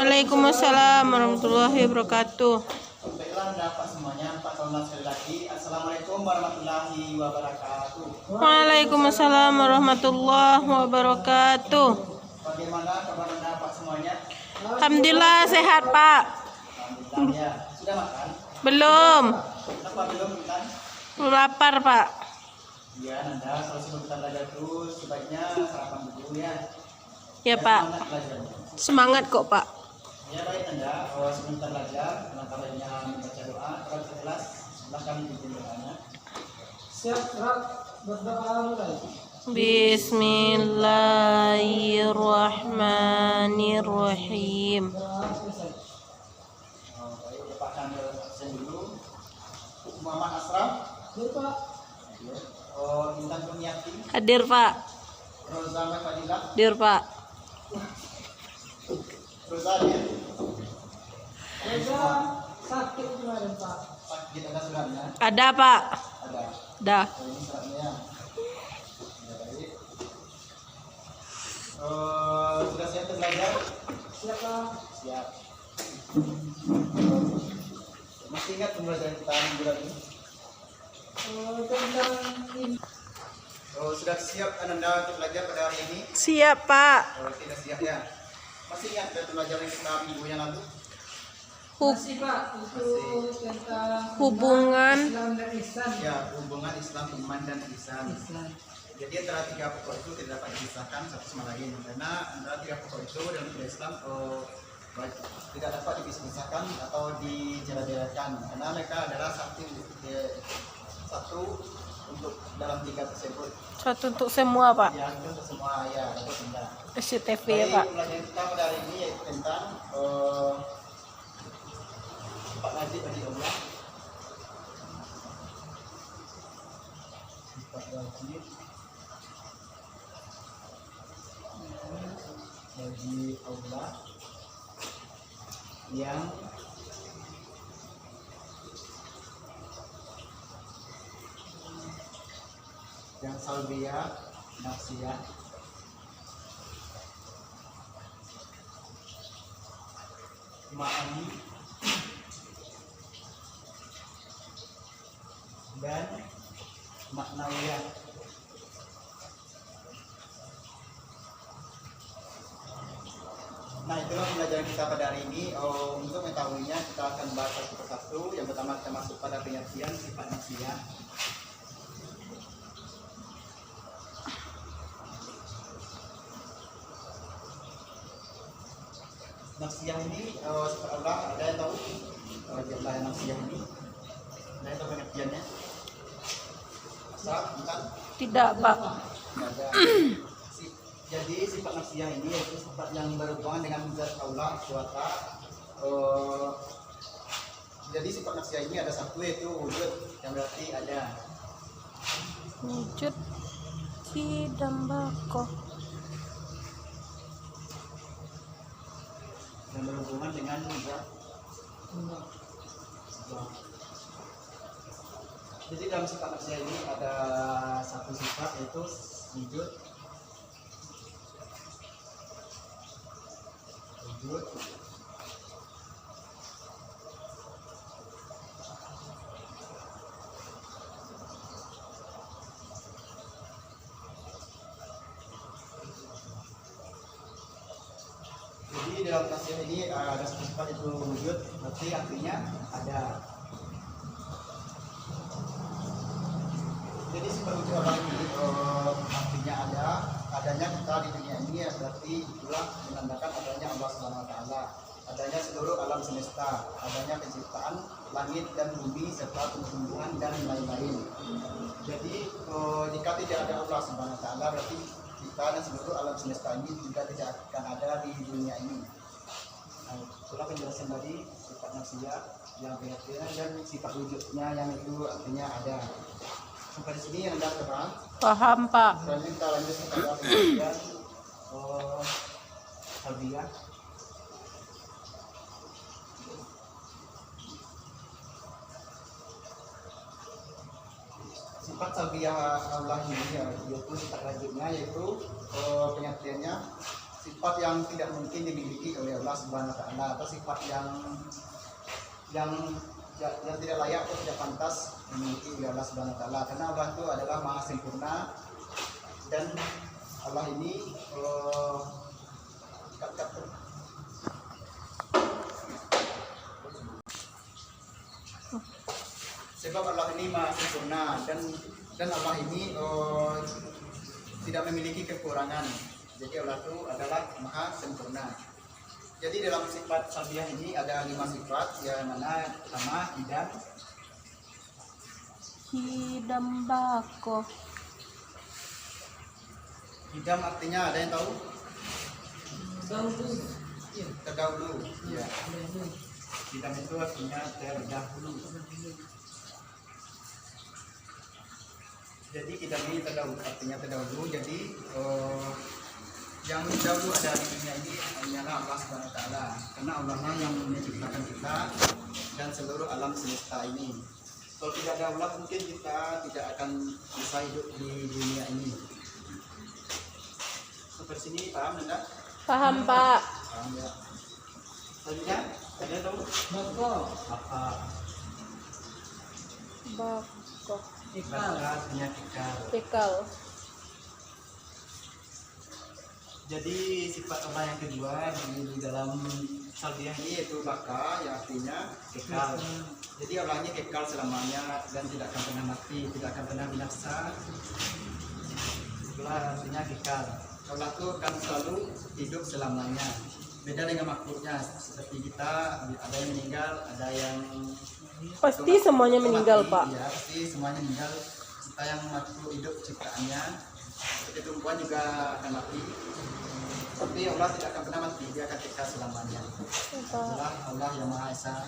Waalaikumsalam warahmatullahi wabarakatuh. Baiklah, dapat semuanya 4 tahun sekali lagi. Assalamualaikum warahmatullahi wabarakatuh. Waalaikumsalam warahmatullahi wabarakatuh. Bagaimana kabar Anda Pak semuanya? Alhamdulillah sehat Pak. Alhamdulillah ya. Sudah makan? Belum. Kenapa belum makan? Lapar Pak. Ya, Anda kalau sebelum kita belajar terus sebaiknya sarapan dulu ya. Ya Pak. Semangat belajarnya. Semangat kok Pak. Ya baik Anda, sebelum kita belajar, alangkah baiknya membaca doa. Kalau tidak jelas, silahkan bikin doanya. Siap, gerak, berdoa mulai. Bismillahirrahmanirrahim. Baik, Pak Chandra absen dulu. Muhammad Asraf. Hadir Pak. Intan Kurniati. Hadir Pak. Roza Fadilah. Hadir Pak. Roza hadir. Roza sakit kemarin Pak. Sakit ada suratnya? Ada Pak. Ada. Dah. Ini suratnya ya. Ya baik. Sudah siap untuk belajar? Siap Pak. Siap. Masih ingat pembelajaran kita minggu lalu? Tentang ini. Sudah siap Anda untuk belajar pada hari ini? Siap Pak. Tidak siap ya. Masih ingat pembelajaran kita minggu yang lalu? Masih Pak, itu tentang Hubungan Islam dan Ihsan. Ya, hubungan Islam, iman dan ihsan. Ihsan. Jadi antara tiga pokok itu tidak dapat dipisahkan satu sama lain, karena antara tiga pokok itu dalam Islam tidak dapat dipisahkan atau dijelas-jelaskan, karena mereka adalah satu untuk dalam tiga tersebut. satu untuk semua Pak. Ya, itu untuk semua ya, untuk semua. SCTV ya Baik, Pak. pelajaran kita pada hari ini yaitu tentang Pak Najib bagi Allah. Pak Najib bagi Allah yang salbiyah, nafsiyah, ma'ani dan maknawiyah. Nah, itulah pembelajaran kita pada hari ini. Untuk mengetahuinya kita akan bahas satu persatu. Yang pertama kita masuk pada pengertian sifat nafsiyah. Nafsiyah ini sifat Allah, ada yang tahu jumlah nafsiyah ini? Ada yang tahu pengertiannya? Asal, bukan? Tidak Pak. Tidak ada. Jadi sifat nafsiyah ini yaitu sifat yang berhubungan dengan zat Allah SWT. Jadi sifat nafsiyah ini ada satu yaitu wujud, yang berarti ada. Wujud Cidambako. Yang berhubungan dengan zat Allah. Jadi dalam sifat nafsiyah ini ada satu sifat yaitu wujud. Jadi dalam nafsiyah ini ada satu sifat itu wujud, berarti artinya ada. Jadi sifat wujud Allah ini artinya adanya kita di dunia ini ya, berarti itulah menandakan adanya Allah Subhanahu Wa Taala, adanya seluruh alam semesta, adanya penciptaan langit dan bumi serta tumbuh-tumbuhan dan lain-lain. Jadi jika tidak ada Allah Subhanahu Wa Taala, berarti kita dan seluruh alam semesta ini juga tidak akan ada di dunia ini. Nah, itulah penjelasan tadi sifat nafsiyah yang pengertian dan sifat wujudnya yang itu artinya ada. Sampai di sini yang Anda paham? Paham Pak. Selanjutnya kita lanjut kepada pengertian salbiyah. Sifat salbiyah Allah ini yaitu sifat lanjutnya yaitu pengertiannya sifat yang tidak mungkin dimiliki oleh Allah Subhanahu wa taala, atau sifat yang tidak layak atau tidak pantas dimiliki oleh Allah Subhanahu wa taala, karena Allah itu adalah maha sempurna. Dan Allah ini sebab Allah ini maha sempurna, dan Allah ini tidak memiliki kekurangan. Jadi Allah itu adalah maha sempurna. Jadi dalam sifat salbiah ini ada 5 sifat, yang mana pertama hidam. Hidam bako. Hidam artinya ada yang tahu? Dahulu. Ya. Terdahulu. Ya. Dahulu. Hidam itu artinya terdahulu. Jadi hidam ini terdahulu, artinya terdahulu. Jadi yang dahulu ada di dunia ini hanyalah Allah Subhanahu wa taala, karena Allah lah yang menciptakan kita dan seluruh alam semesta ini. Kalau tidak ada Allah, mungkin kita tidak akan bisa hidup di dunia ini. Seperti sini, paham enggak? Paham, Pak. Paham ya. Selanjutnya, ada tahu? Bako. Apa? Bako. Ikal. Artinya kekal. Tekal. Jadi sifat Allah yang kedua di dalam salbiah ini yaitu baka, yang artinya kekal. Jadi Allah ini kekal selamanya dan tidak akan pernah mati, tidak akan pernah binasa. Itulah artinya kekal. Allah itu akan selalu hidup selamanya. Beda dengan makhluknya, seperti kita ada yang meninggal, ada yang Pasti semuanya meninggal, mati. Pak. Ya, pasti semuanya meninggal. Kita yang makhluk hidup ciptaannya, seperti perempuan juga akan mati. Tapi Allah tidak akan pernah mati, dia akan kekal selamanya. Itulah Allah yang Maha Esa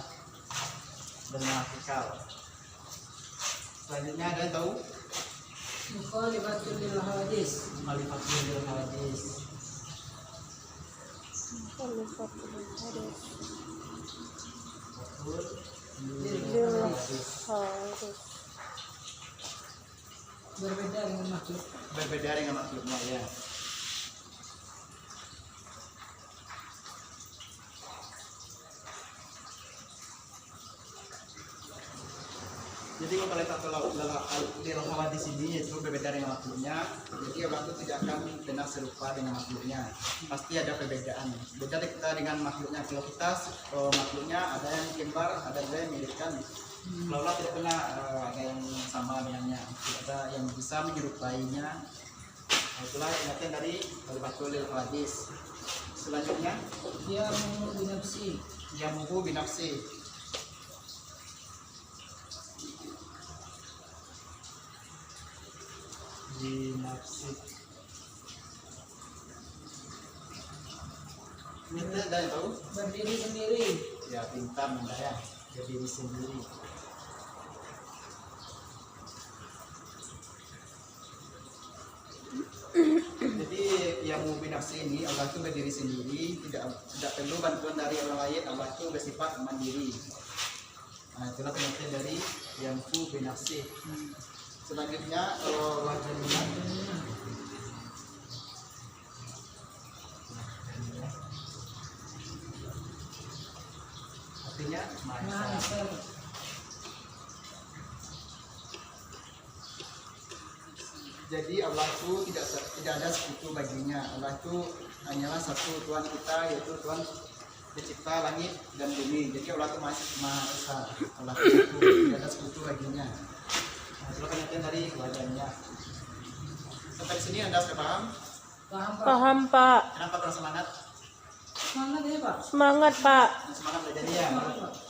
dan Maha Kekal. Selanjutnya ada yang tahu? Mukhalifatul lil hadis. Khalifatul lil hadis. Khalifatul hadis. Betul. Lil hadis. Berbeda dengan makhluk. Berbeda dengan makhluknya ya. Jadi kalau lil hadis ini yaitu berbeda dengan makhluknya. Jadi Allah itu tidak akan pernah serupa dengan makhluknya. Pasti ada perbedaan. Beda kita dengan makhluknya. Kalau kita makhluknya ada yang kembar, ada yang miripkan. Kalau Allah tidak pernah ada yang sama dengannya. Tidak ada yang bisa menyerupainya. Nah, itulah ingatkan dari khalifatul lil hadis. Selanjutnya Dia mau binafsi. yamuhu binafsi. Binafsi. Ini ada yang tahu? Berdiri sendiri. Ya pintar Anda ya, berdiri sendiri. Jadi yang mau binafsi ini Allah itu berdiri sendiri, tidak perlu bantuan dari orang lain. Allah itu bersifat mandiri. Nah itulah pengertian dari yang ku binafsi. Selanjutnya wajahnya artinya Maha maha. Esa. Jadi Allah itu tidak ada sekutu baginya. Allah itu hanyalah satu Tuhan kita, yaitu Tuhan pencipta langit dan bumi. Jadi Allah itu Maha Esa. Allah itu satu, tidak ada sekutu baginya. Nah, itulah pengertian dari wajahnya. Sampai di sini Anda sudah paham? Paham, Pak? Paham, Pak. Kenapa kurang semangat? Semangat ya, Pak? Semangat, Pak. Semangat belajarnya ya.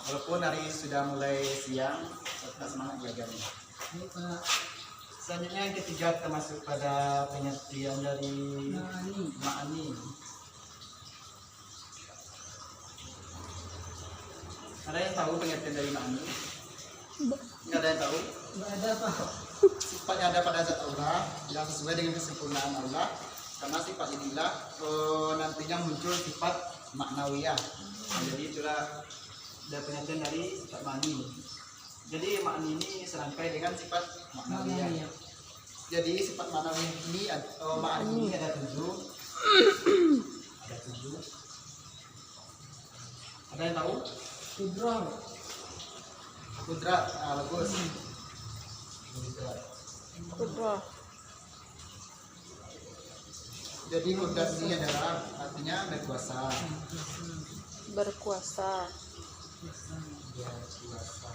Walaupun hari sudah mulai siang, tetap semangat belajarnya. Ini, Pak. Selanjutnya yang ketiga kita masuk pada pengertian dari Ma'ani. ma'ani. Ada yang tahu pengertian dari ma'ani? Nggak ada yang tahu? Nggak ada, Pak. Sifatnya ada pada zat Allah yang sesuai dengan kesempurnaan Allah. Karena sifat inilah nantinya muncul sifat maknawiyah. Nah, jadi itulah ada pengertian dari sifat ma'ani. Jadi ma'ani ini serangkai dengan sifat maknawiyah. Ma'ani. Jadi sifat ma'nawi ini ma'ani ini ada 7. Ada 7. Ada yang tahu? Kudrat. Kudrat, bagus. Kudrat. Kudrah. Jadi kudrat ini adalah artinya berkuasa. Berkuasa. Berkuasa.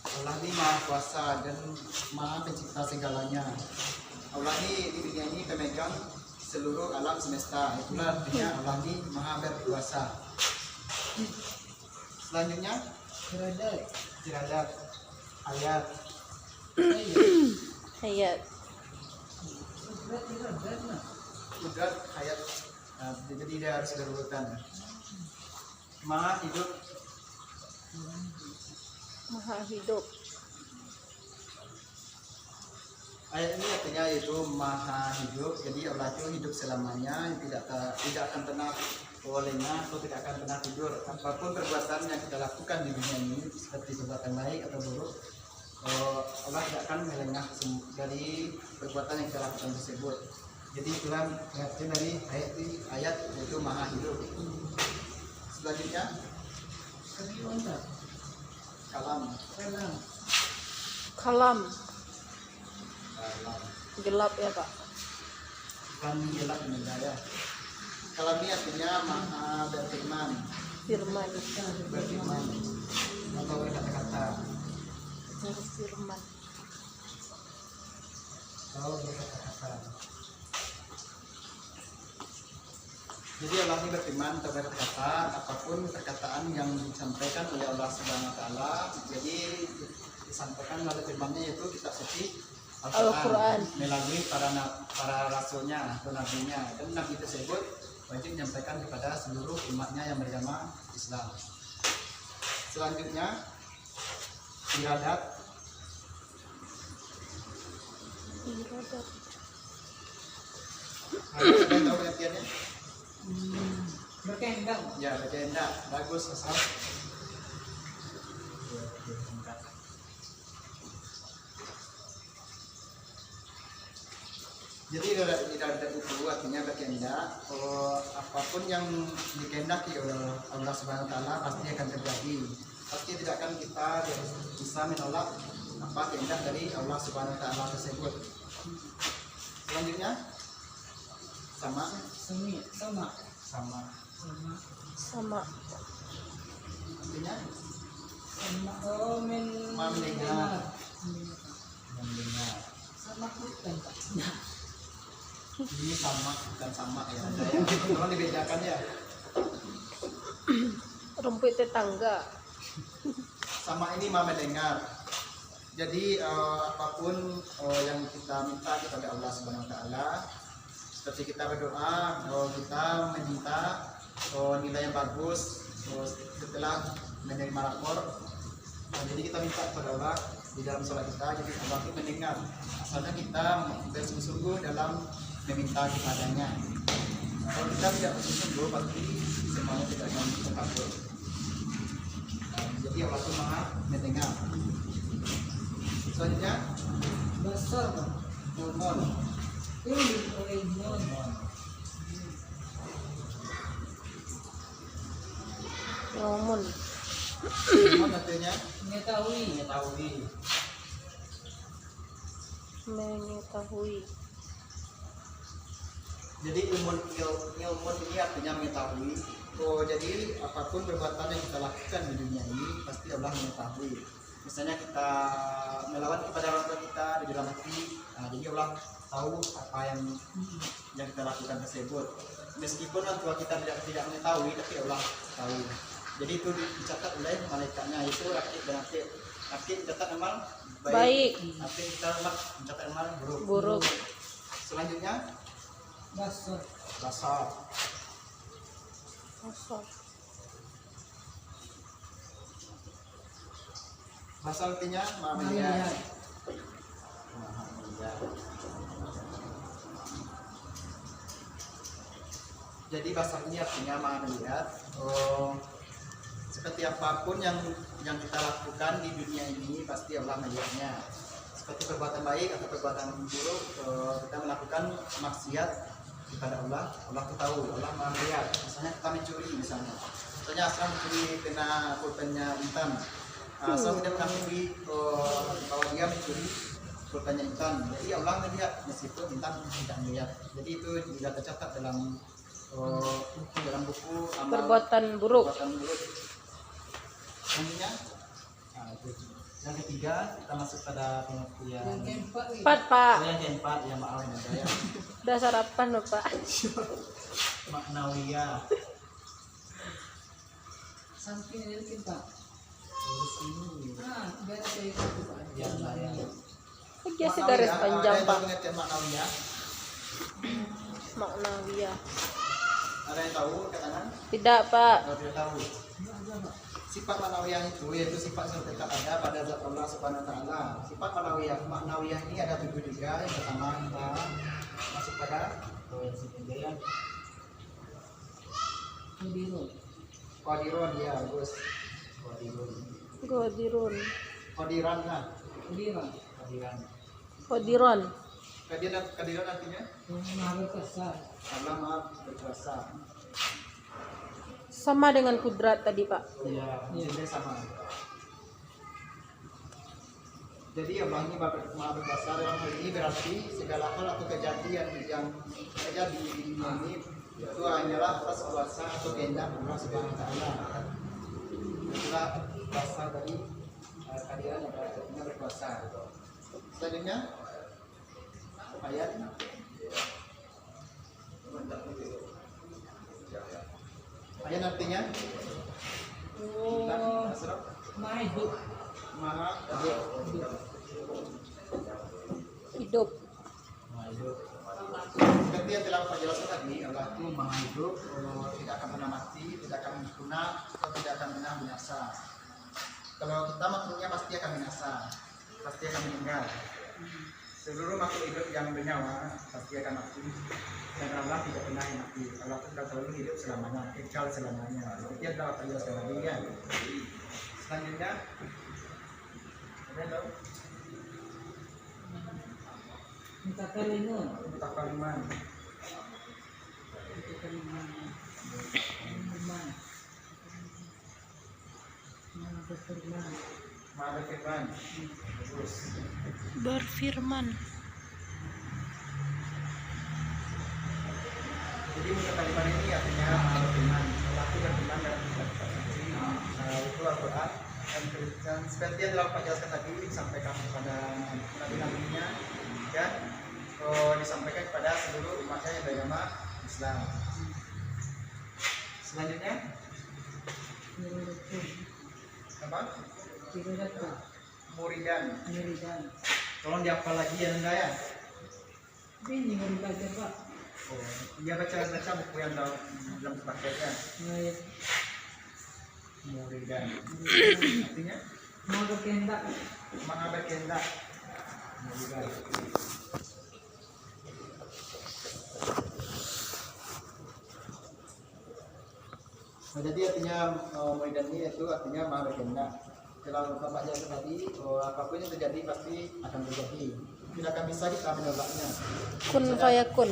Allah ini maha kuasa dan maha pencipta segalanya. Allah ini di dunia ini pemegang seluruh alam semesta. Itulah artinya Allah ini maha berkuasa. Selanjutnya Kiradat. tiradat ayat. Hayat. Kiradat nah. Kudrat ayat. Nah, jadi dia harus berurutan. Maha hidup. Maha hidup. Ayat ini artinya yaitu maha hidup. Jadi Allah itu hidup selamanya, tidak akan pernah lengah atau tidak akan pernah tidur. Apapun perbuatan yang kita lakukan di dunia ini, seperti perbuatan baik atau buruk, Allah tidak akan melengah dari perbuatan yang kita lakukan tersebut. Jadi itulah artinya dari ayat yaitu maha hidup. Selanjutnya Kalimantan. kalam. Kalam. Kalam. Kalam. Gelap ya Pak. Bukan gelap menjaya. Kalam ini artinya maha berfirman, Firman. berfirman atau berkata-kata. Berfirman. Atau berkata-kata. Jadi Allah ini berfirman atau berkata, apapun perkataan yang disampaikan oleh Allah Subhanahu Wa Taala, jadi disampaikan melalui firman-Nya yaitu kitab suci Al-Quran. melalui para rasulnya atau nabinya, dan nabi tersebut wajib menyampaikan kepada seluruh umatnya yang beragama Islam. Selanjutnya iradat. Iradat. Ada yang tahu pengertiannya? Berkehendak. Ya, berkehendak. Bagus, asal. Jadi iradat itu artinya berkehendak. Apapun yang dikehendaki oleh Allah Subhanahu Wa Taala pasti akan terjadi. Pasti tidak akan kita bisa menolak apa kehendak dari Allah Subhanahu Wa Taala tersebut. Selanjutnya sama. Semi. Sama. Sama. Sama. Sama. Artinya Sama. Oh, mendengar. Mendengar. Sama bukan Pak. Ini sama bukan sama ya. Tolong dibedakan ya. Rumput tetangga. Sama ini mah mendengar. Jadi apapun yang kita minta kepada Allah Subhanahu Wa Taala, seperti kita berdoa, kita meminta nilai yang bagus setelah menerima rapor. Jadi kita minta kepada Allah di dalam sholat kita, jadi Allah itu mendengar. Asalnya kita bersungguh-sungguh dalam meminta kepadanya. Kalau kita tidak bersungguh, pasti semuanya tidak akan terkabul. Jadi Allah itu maha mendengar. Selanjutnya Basar Pak. ilmun. Ilmun. Ilmun. Ilmun artinya Mengetahui. mengetahui. Mengetahui. Jadi ilmun ini artinya mengetahui. Jadi apapun perbuatan yang kita lakukan di dunia ini pasti Allah mengetahui. Misalnya kita melawan kepada orang tua kita di dalam hati, jadi Allah tahu apa yang kita lakukan tersebut. Meskipun orang tua kita tidak mengetahui, tapi Allah tahu. Jadi itu dicatat oleh malaikatnya, itu aktif dan aktif. Aktif mencatat amal Baik. aktif mencatat amal buruk. Buruk. Selanjutnya Basar. basar. Basar. Basar artinya maha melihat. Maha melihat. Jadi basar ini artinya maha melihat. Seperti apapun yang kita lakukan di dunia ini pasti Allah melihatnya. seperti perbuatan baik atau perbuatan buruk, kita melakukan maksiat kepada Allah. Allah itu tahu, Allah maha melihat. Misalnya kita mencuri, misalnya Asram mencuri kena pulpennya Intan. Asram tidak mengakui bahwa dia mencuri pulpennya Intan. Jadi Allah melihat meskipun Intan tidak melihat. Jadi itu tidak tercatat dalam buku amal Perbuatan buruk. perbuatan buruk. Selanjutnya, itu. Yang ketiga kita masuk pada pengertian Yang keempat nih. 4 Pak. yang keempat, ya maaf ya saya. Udah sarapan loh Pak. Maknawiyah. Samping ini kita. Terus ini Biar saya ikut Pak. yang lain. Dia segaris panjang Pak. Ada yang tahu maknawiyah? Maknawiyah. Ada yang tahu katakan? Tidak Pak. Kalau tidak tahu. Sifat maknawiyah itu yaitu sifat yang tetap ada pada zat Allah Subhanahu wa taala. Sifat maknawiyah ini ada 73. Yang pertama kita masuk pada yang ketiga Qadirun, ya bagus. Qadirun. Qadiran lah. Kediran. Qadiran. Qadiran. Qadiran artinya Yang maha berkuasa. Allah Maha berkuasa. Sama dengan kudrat tadi Pak. Iya, jadi sama. Jadi Allah ini Maha berkuasa. Dalam hal ini berarti segala hal atau kejadian yang terjadi di dunia ini itu hanyalah atas kuasa atau kehendak Allah Subhanahu wa taala. Itulah kuasa dari kalian yang artinya berkuasa. Selanjutnya ayat artinya Oh, maha hidup. Maha Hidup. seperti yang telah Pak jelaskan tadi, Allah itu maha hidup, tidak akan pernah mati, tidak akan punah, atau tidak akan pernah binasa. Kalau kita makhluknya pasti akan binasa, pasti akan meninggal. Seluruh makhluk hidup yang bernyawa pasti akan mati, dan Allah tidak pernah mati. Allah itu sudah selalu hidup selamanya, kekal selamanya. Seperti yang telah Pak jelaskan tadi ya. Selanjutnya, ada yang tahu? Mutakalimun. Mutakaliman. Maha berfirman. Terus. Berfirman. Jadi mutakaliman ini artinya maha berfirman. Allah itu berfirman dalam kitab suci, itu Al-Quran. Dan seperti yang telah Pak jelaskan tadi disampaikan kepada nabi-nabinya dan disampaikan kepada seluruh umatnya yang beragama Islam. Selanjutnya apa? Muridan. Tolong dihafal lagi ya Nanda ya. Ini mau dibaca Pak. Oh, dia baca buku yang dalam paketnya. Muridan. Artinya Maha berkehendak. maha berkehendak. Muridan. Nah, jadi artinya muridan ini itu artinya maha berkehendak. Kalau Bapak jelaskan tadi, apapun yang terjadi pasti akan terjadi. Tidak akan bisa kita menolaknya. Kun fayakun.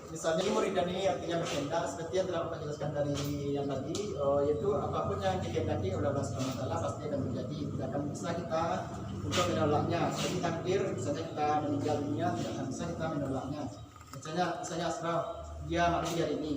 Misalnya muridan ini artinya berkehendak, seperti yang telah Bapak jelaskan dari yang tadi, yaitu apapun yang dikehendaki oleh Allah Subhanahu wa taala pasti akan terjadi. Tidak akan bisa kita untuk menolaknya. Seperti takdir, misalnya kita meninggal dunia, tidak akan bisa kita menolaknya. Misalnya Asraf, dia mati hari ini.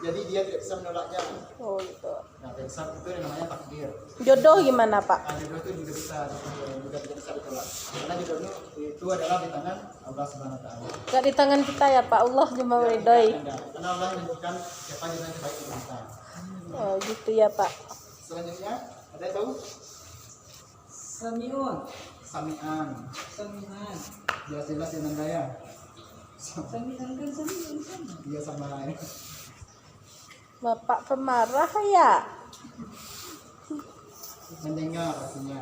Jadi dia tidak bisa menolaknya. Oh itu. Nah, itu yang namanya takdir. Jodoh gimana Pak? Jodoh itu juga bisa ditolak. Karena jodoh itu adalah di tangan Allah Subhanahu wa taala. Gak di tangan kita ya Pak. Allah cuma meridai. Karena Allah menentukan siapa yang terbaik untuk kita. Oh gitu ya Pak. Selanjutnya ada yang tahu? Samiun. Sami'an. Jelas-jelas yang Nanda ya. Samiun kan samiun sama. Dia sama lain. Bapak pemarah ya. Mendengar artinya.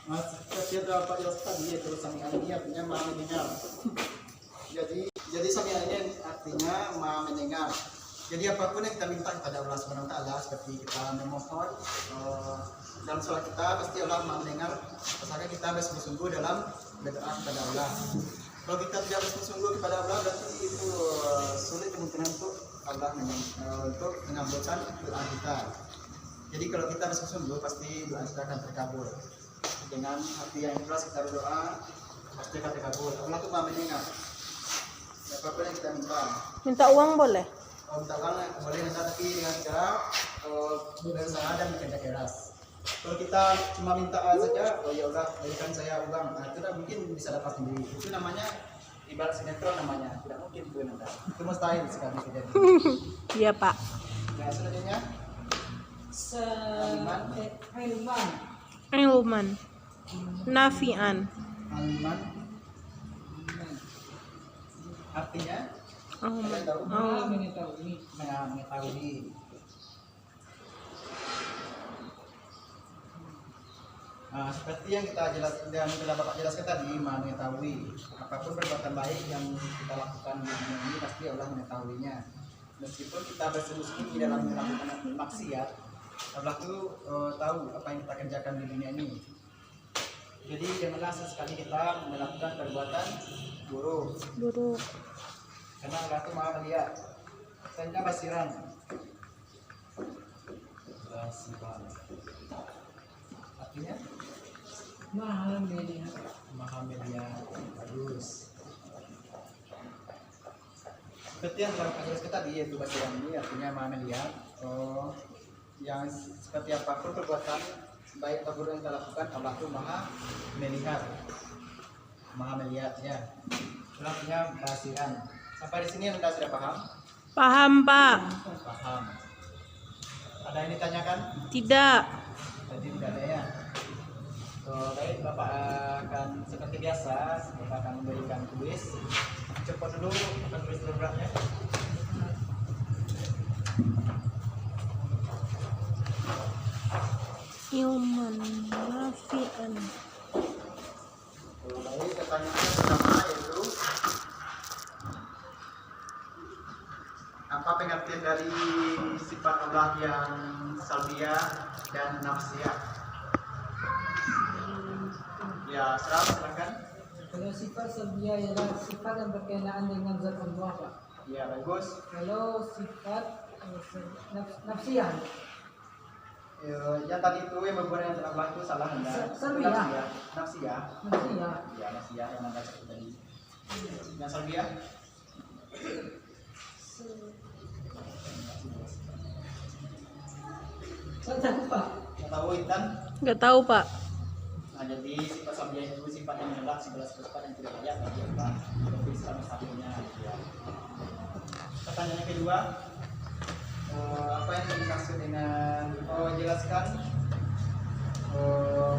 Mas, kita dapat jelas tadi ya, terus Sami'an ini artinya maha mendengar. Jadi Sami'an ini artinya maha mendengar. Jadi apapun yang kita minta kepada Allah Subhanahu Wa Taala, seperti kita memohon dalam sholat kita, pasti Allah mendengar. Asalkan kita bersungguh-sungguh dalam berdoa kepada Allah. Kalau kita tidak bersungguh-sungguh kepada Allah, berarti itu sulit kemungkinan untuk Allah untuk mengabulkan doa kita. Jadi kalau kita bersungguh-sungguh, pasti doa kita akan terkabul. Dengan hati yang ikhlas kita berdoa, pasti akan terkabul. Allah tuh maha mendengar. Apapun yang kita minta. Minta uang boleh? Minta uang boleh minta, tapi dengan cara berusaha dan bekerja keras. Kalau kita cuma minta saja, oh ya Allah berikan saya uang, nah, itu tidak mungkin bisa dapat sendiri. Itu namanya ibarat sinetron namanya, tidak mungkin itu nanti. Itu mustahil sekali terjadi. Iya pak. Nah selanjutnya Ilman. Ilman. Nafian. aliman artinya kalian tahu? Mengetahui. Mengetahui. Nah, seperti yang telah Bapak jelaskan tadi, mengetahui apapun perbuatan baik yang kita lakukan di dunia ini pasti Allah mengetahuinya. Meskipun kita bersembunyi di dalam melakukan maksiat, Allah itu tahu apa yang kita kerjakan di dunia ini. Jadi janganlah sesekali kita melakukan perbuatan buruk. Karena Allah itu maha melihat. Tanya basiran. Artinya Maha melihat. maha melihat. Bagus. Seperti yang telah kita jelaskan tadi, yaitu basiran ini artinya maha melihat. Yang seperti apapun perbuatan baik atau buruk yang kita lakukan, Allah itu maha melihat. Maha melihat ya. Itu artinya basiran. Sampai di sini Anda sudah paham? Paham pak? Paham. Ada yang ditanyakan? Tidak. Jadi tidak ada ya. Baik, Bapak akan seperti biasa, Bapak akan memberikan tulis. Cepat dulu, akan tulis dulu beratnya. Ilman nafian. Baik, pertanyaan pertama yaitu apa pengertian dari sifat Allah yang salbiyah dan nafsiyah? Ya, silakan. Kalau sifat salbiyah ialah sifat yang berkenaan dengan zat Allah, Pak. Ya, bagus. Kalau sifat nafsiyah, Yang tadi itu yang berhubungan dengan Allah itu salah Anda. Salbiyah. Nafsiyah. nafsiyah. Ya, nafsiyah yang Anda sebut tadi. Yang salbiyah? Saya tahu, Pak. Yang tahu Intan? Nggak tahu pak. Nah, jadi sifat salbiyah itu sifat yang menolak segala sifat yang tidak layak bagi Allah. Seperti Islam satunya. Ya. Pertanyaan yang kedua, apa yang dimaksud dengan jelaskan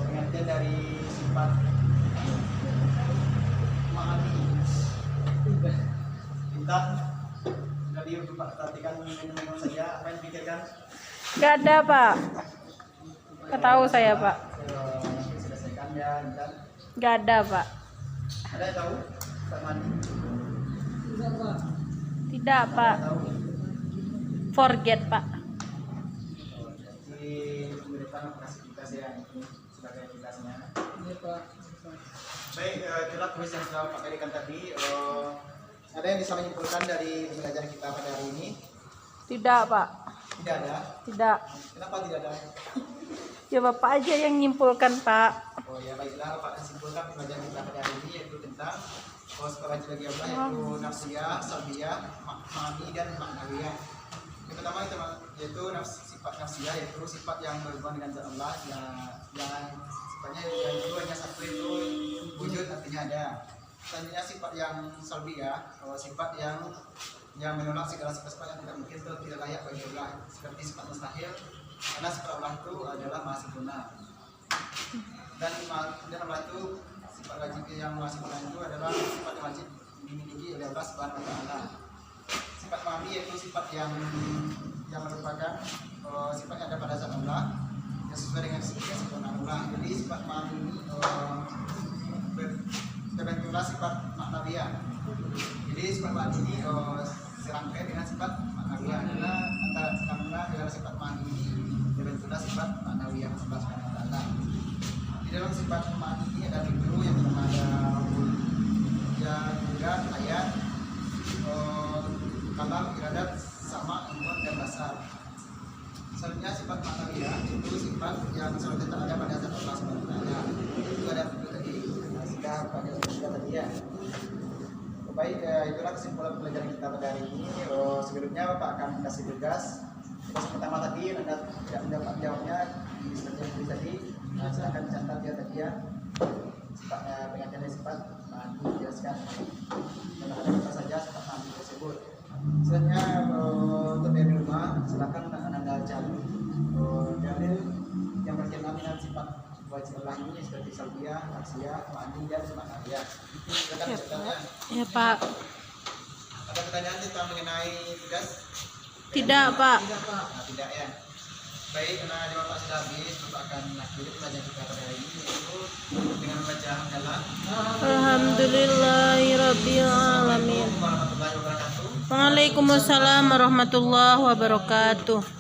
pengertian dari sifat memahami. Intan, tadi Bapak perhatikan minum saja, apa yang dipikirkan? Nggak ada pak. Nggak tahu saya pak. Selesaikan ya, Intan. Nggak ada pak. Ada yang tahu? Pak Mandi? Tidak, Pak. Tidak pak. Ada yang tahu? Forget pak. Jadi memberikan klasifikasi yang ini sebagai aplikasinya. Iya, Pak. Baik, itulah kuis yang sudah Pak berikan tadi. Ada yang bisa menyimpulkan dari pembelajaran kita pada hari ini? Tidak pak. Tidak ada. Tidak. Kenapa tidak ada? Ya bapak aja yang nyimpulkan pak. Oh ya, baiklah, Pak akan simpulkan pembelajaran kita pada hari ini yaitu tentang sifat wajib bagi Allah, yaitu nafsiyah, salbiyah, ma'ani dan ma'nawiyah. Yang pertama yaitu sifat nafsiyah, yaitu sifat yang berhubungan dengan zat Allah, yang sifatnya yang itu hanya satu, itu wujud, artinya ada. Selanjutnya sifat yang salbiyah, sifat yang menolak segala sifat yang tidak mungkin atau tidak layak bagi Allah, seperti sifat mustahil, karena sifat Allah itu adalah maha sempurna. Dan Allah itu sifat wajib yang maha sempurna itu adalah sifat yang wajib dimiliki oleh Allah Subhanahu wa Ta'ala. Sifat ma'ani yaitu sifat yang merupakan sifat yang ada pada zat Allah yang sesuai dengan sempurna Allah. Jadi sifat ma'ani ini terbentuklah sifat maknawiyah. Jadi sifat ma'ani ini serangkai dengan sifat ma'nawiyah, karena dengan sifat ma'ni ini dibentuklah sifat ma'nawiyah Allah Subhanahu wa taala. Di dalam sifat ma'ni ini ada dulu yang pertama ada yang juga ayat kalam, iradat, sama, imun, dan basar. Selanjutnya sifat ma'nawiyah itu sifat yang selalu tetap ada pada zat Allah Subhanahu wa taala. Itu ada dulu tadi. Sudah pada sudah tadi ya. Baik, itulah kesimpulan pelajaran kita pada hari ini. Sebelumnya Bapak akan kasih tugas. Tugas pertama tadi Anda tidak mendapat jawabnya di seperti tadi. Silakan catat ya tadi ya. Sifatnya pengajian sifat ma'ni dijelaskan. Dan ada apa saja sifat ma'ni tersebut. Selanjutnya untuk dari rumah silakan Anda cari dalil yang berkenaan dengan sifat wajib Allah ini seperti salbiyah, aksiyah, ma'ni dan ma'nawiyah. Silakan catatnya. Ya Pak. Ada pertanyaan tentang mengenai tugas? Tidak Pak. Tidak Pak. Nah, tidak ya. Baik, karena jawab Pak sudah habis, Bapak akan akhiri pelajaran kita pada hari ini yaitu dengan membaca hamdalah. Alhamdulillahirabbil alamin. Assalamualaikum warahmatullahi wabarakatuh. Waalaikumsalam warahmatullahi wabarakatuh.